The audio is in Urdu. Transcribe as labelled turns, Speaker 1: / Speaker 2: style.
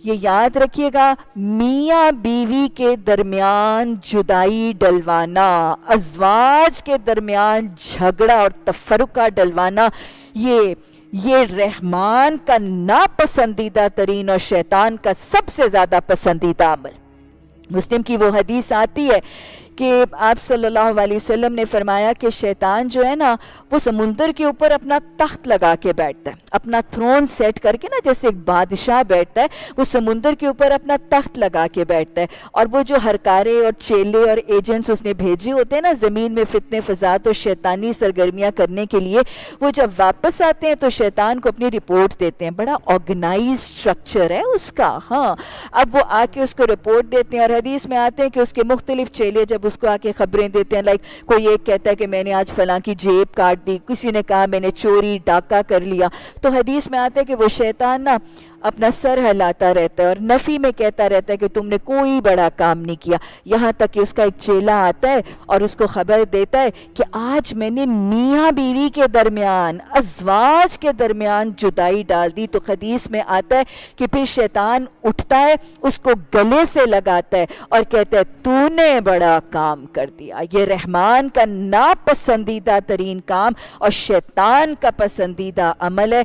Speaker 1: یہ یاد رکھیے گا، میاں بیوی کے درمیان جدائی ڈلوانا، ازواج کے درمیان جھگڑا اور تفرقہ ڈلوانا، یہ رحمان کا ناپسندیدہ ترین اور شیطان کا سب سے زیادہ پسندیدہ عمل۔ مسلم کی وہ حدیث آتی ہے کہ آپ صلی اللہ علیہ وسلم نے فرمایا کہ شیطان جو ہے نا وہ سمندر کے اوپر اپنا تخت لگا کے بیٹھتا ہے، اپنا تھرون سیٹ کر کے نا، جیسے ایک بادشاہ بیٹھتا ہے، وہ سمندر کے اوپر اپنا تخت لگا کے بیٹھتا ہے، اور وہ جو ہرکارے اور چیلے اور ایجنٹس اس نے بھیجے ہوتے ہیں نا زمین میں فتنے فساد اور شیطانی سرگرمیاں کرنے کے لیے، وہ جب واپس آتے ہیں تو شیطان کو اپنی رپورٹ دیتے ہیں۔ بڑا آرگنائز سٹرکچر ہے اس کا، ہاں۔ اب وہ آ کے اس کو رپورٹ دیتے ہیں، اور حدیث میں آتے ہیں کہ اس کے مختلف چیلے جب اس کو آ کے خبریں دیتے ہیں، لائک کوئی ایک کہتا ہے کہ میں نے آج فلاں کی جیب کاٹ دی، کسی نے کہا میں نے چوری ڈاکہ کر لیا، تو حدیث میں آتا ہے کہ وہ شیطان نا اپنا سر ہلاتا رہتا ہے اور نفی میں کہتا رہتا ہے کہ تم نے کوئی بڑا کام نہیں کیا، یہاں تک کہ اس کا ایک چیلا آتا ہے اور اس کو خبر دیتا ہے کہ آج میں نے میاں بیوی کے درمیان، ازواج کے درمیان جدائی ڈال دی۔ تو حدیث میں آتا ہے کہ پھر شیطان اٹھتا ہے، اس کو گلے سے لگاتا ہے اور کہتا ہے تو نے بڑا کام کر دیا۔ یہ رحمان کا ناپسندیدہ ترین کام اور شیطان کا پسندیدہ عمل ہے۔